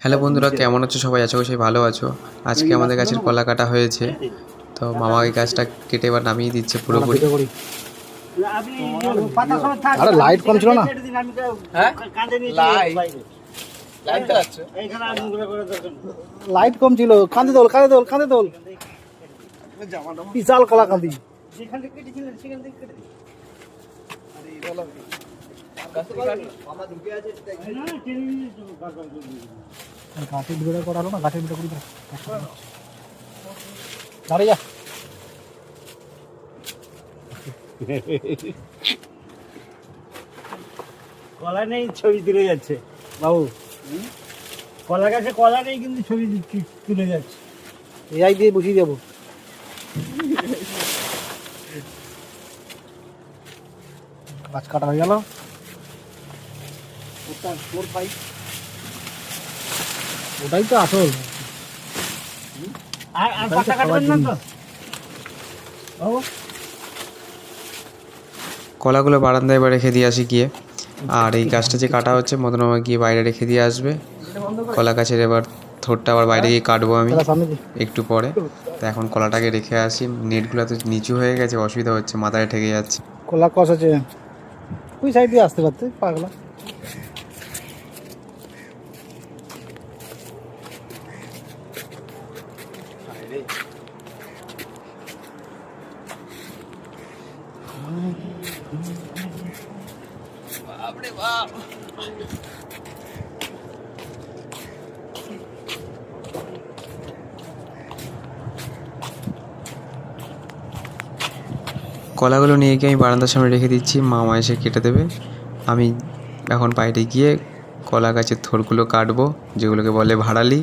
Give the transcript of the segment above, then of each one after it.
Hello বন্ধুরা, কেমন আছো সবাই? আশা করি সবাই ভালো আছো। আজকে আমাদের গাছের কলা কাটা হয়েছে, তো মামা এই গাছটা কেটে এবার নামিয়ে দিচ্ছে পুরোপুরি। আরে লাইট কম ছিল না? হ্যাঁ লাইট কম ছিল। কাঁদে দোল কাঁদে দোল কাঁদে দোল, বিশাল কলা কাঁদি। গাছের ভিতরে করা হলো না, গাছের ভিতরে করি দাঁড়িয়ে যা। কলা নেই, ছবি তুলে যাচ্ছে বাবু। কলা গাছে কলা নেই কিন্তু ছবি তুলে যাচ্ছে। এআই দিয়ে বসিয়ে যাবো। গাছ কাটা হয়ে গেল। ওটাই তো আসল। আর পাতা কাটবেন না তো বাবু? কলাগুলো বারান্দায় এবার রেখে দিয়ে আসি গিয়ে। আর এই গাছটা যে কাটা হচ্ছে মদন মামা গিয়ে বাইরে রেখে দিয়ে আসবে। কলা গাছের এবার থোরটা আবার বাইরে গিয়ে কাটবো আমি একটু পরে। তো এখন কলাটাকে রেখে আসি। নেটগুলো তো নিচু হয়ে গেছে, অসুবিধা হচ্ছে, মাথায় ঠেকে যাচ্ছে। কলা কষ আছে, ওই সাইড দিয়ে আসতে পারতে পাগলা। কলাগুলো নিয়ে গিয়ে আমি বারান্দার সামনে রেখে দিচ্ছি, মামা এসে কেটে দেবে। আমি এখন বাইরে গিয়ে কলা গাছের থোরগুলো কাটবো, যেগুলোকে বলে ভাড়ালি।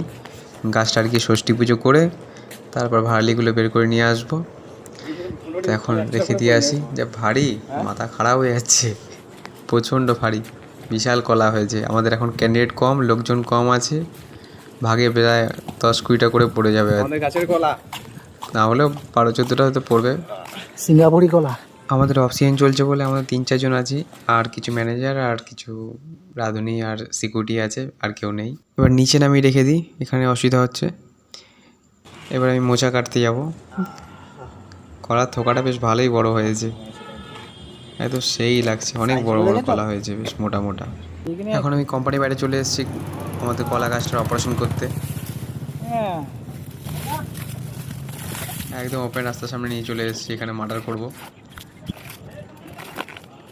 গাছটা আর কি ষষ্ঠী পুজো করে তারপর ভাড়ালিগুলো বের করে নিয়ে আসবো। তো এখন রেখে দিয়ে আসি। যা ভারী, মাথা খারাপ হয়ে যাচ্ছে, প্রচণ্ড ভারী, বিশাল কলা হয়েছে। আমাদের এখন ক্যান্ডিডেট কম, লোকজন কম আছে, ভাগে প্রায় 10-20টা করে পড়ে যাবে। আমাদের গাছের কলা না হলেও 12-14টা হয়তো পড়বে। সিঙ্গাপুরি কলা। আমাদের অফ সিজন চলছে বলে আমরা 3-4 জন আছি, আর কিছু ম্যানেজার আর কিছু রাঁধুনি আর সিকিউরিটি আছে, আর কেউ নেই। এবার নিচে নামিয়ে রেখে দিই, এখানে অসুবিধা হচ্ছে। এবার আমি মোচা কাটতে যাব। কলার থোকাটা বেশ ভালোই বড় হয়েছে, এত সেই লাগছে, অনেক বড় বড় কলা হয়েছে, বেশ মোটা মোটা। এখন আমি কোম্পানি বাইরে চলে এসেছি আমাদের কলা গাছটার অপারেশন করতে। একদম ওপেন রাস্তার সামনে নিয়ে চলে এসেছি, এখানে মার্ডার করব।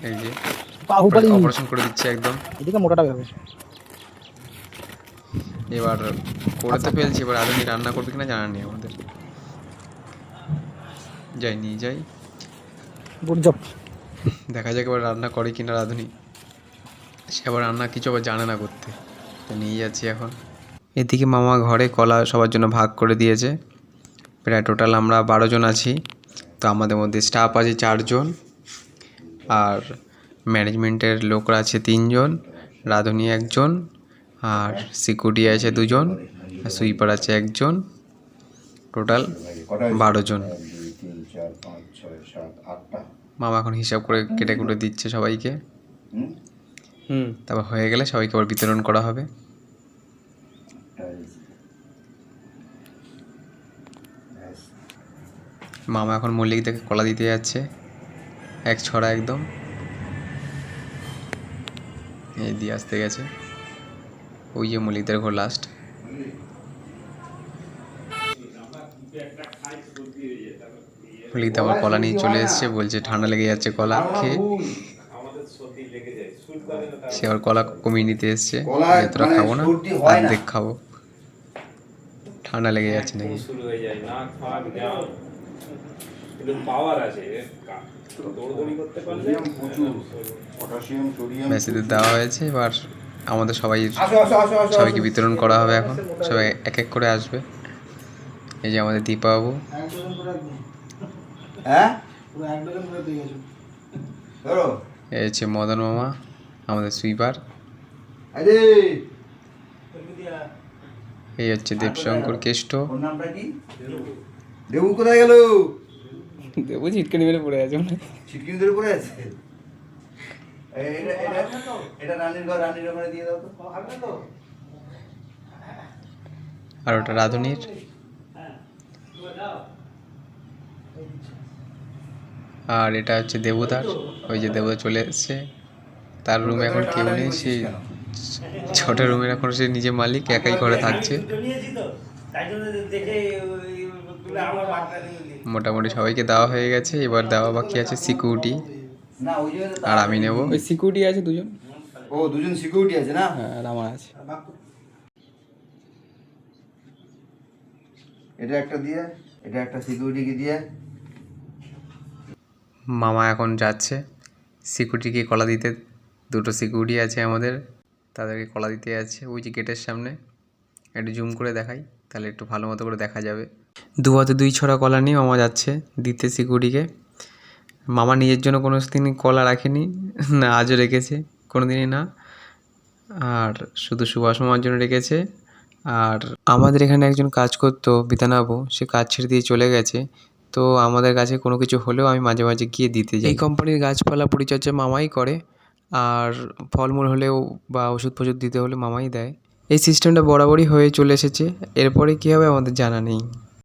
এই যে অপারেশন করে দিচ্ছে একদম। এদিকে মোটাটা হবে। এবার করে তো ফেলছি, এবার আলু নিয়ে রান্না করবে কিনা জানা নেই আমাদের। যাই নিয়ে যাই, গুড জব। দেখা যাক এবার রান্না করে কিনা রাঁধুনি। সে আবার রান্না কিছু আবার জানে না করতে, তো নিয়ে যাচ্ছি এখন। এদিকে মামা ঘরে কলা সবার জন্য ভাগ করে দিয়েছে। প্রায় টোটাল আমরা 12 জন আছি। তো আমাদের মধ্যে স্টাফ আছে 4 জন, আর ম্যানেজমেন্টের লোকরা আছে 3 জন, রাঁধুনি 1 জন, আর সিকিউরিটি আছে 2 জন, আর সুইপার আছে 1 জন। টোটাল 12 জন। মামা এখন হিসাব করে কেটে কুটে দিচ্ছে সবাইকে। তারপর হয়ে গেলে সবাইকে আবার বিতরণ করা হবে। মামা এখন মল্লিকদেরকে কলা দিতে যাচ্ছে, 1 ছড়া একদম। এই দিয়ে আসতে গেছে, ওই যে মল্লিকদের ঘর লাস্ট। মল্লিকদা আবার কলা নিয়ে চলে এসছে, বলছে ঠান্ডা লেগে যাচ্ছে কলা খেয়ে। সে আবার কলা কমিয়ে নিতে এসছে, এতটা খাবো না, অর্ধেক খাবো, ঠান্ডা লেগে যাচ্ছে নাকি। মেসেজে দেওয়া হয়েছে, এবার আমাদের সবাইকে বিতরণ করা হবে। এখন সবাই এক এক করে আসবে। এই যে আমাদের দীপাবাবু, এই হচ্ছে মদন মামা আমাদের সুইপার, এই হচ্ছে দেবশঙ্কর কেষ্ট। দেবু কোথায় গেল? দেবু ছিটকানি মেরে পড়ে আছে, ছিটকিনি ধরে পড়ে আছে। এটা রানীর ঘর, রানীর ওখানে দিয়ে দাও তো। আর ওটা রাঁধুনির। আর এটা হচ্ছে দেবতার, ওই যে দেবতা চলে এসছে, তার রুমে এখন কেউ নেই, সে ছোট রুমের এখন সে নিজে মালিক, একাই ঘরে থাকছে। মোটামুটি সবাইকে দেওয়া হয়ে গেছে, এবার দেওয়া বাকি আছে সিকিউরিটি, আর আমি নেব। ওই সিকিউরিটি আছে দুজন। ও দুজন সিকিউরিটি আছে না? হ্যাঁ, আর আমার আছে। এটা একটা দিয়ে, এটা একটা সিকিউরিটিকে দিয়ে। মামা এখন যাচ্ছে সিকিউরিটিকে কলা দিতে। দুটো সিকিউরিটি আছে আমাদের, তাদেরকে কলা দিতে যাচ্ছে ওই যে গেটের সামনে। একটু জুম করে দেখাই, তাহলে একটু ভালো মতো করে দেখা যাবে। দু হাতে 2 ছড়া কলা নিয়ে মামা যাচ্ছে দিতে সিকিউরিটিকে। মামা নিজের জন্য কোনো দিনই কলা রাখেনি, না আজও রেখেছে, কোনো দিনই না। আর শুধু সুভাষ মামার জন্য রেখেছে। আর আমাদের এখানে একজন কাজ করতো বিধানবাবু, সে কাজ ছেড়ে দিয়ে চলে গেছে। তো আমাদের কাছে কোনো কিছু হলেও আমি মাঝে মাঝে গিয়ে দিতে যাই। এই কোম্পানির গাছপালা পরিচর্যা মামাই করে, আর ফলমূল হলেও বা ওষুধ ফষুধ দিতে হলে মামাই দেয়। এই সিস্টেমটা বরাবরই হয়ে চলে এসেছে, এরপরে কী হবে আমাদের জানা নেই।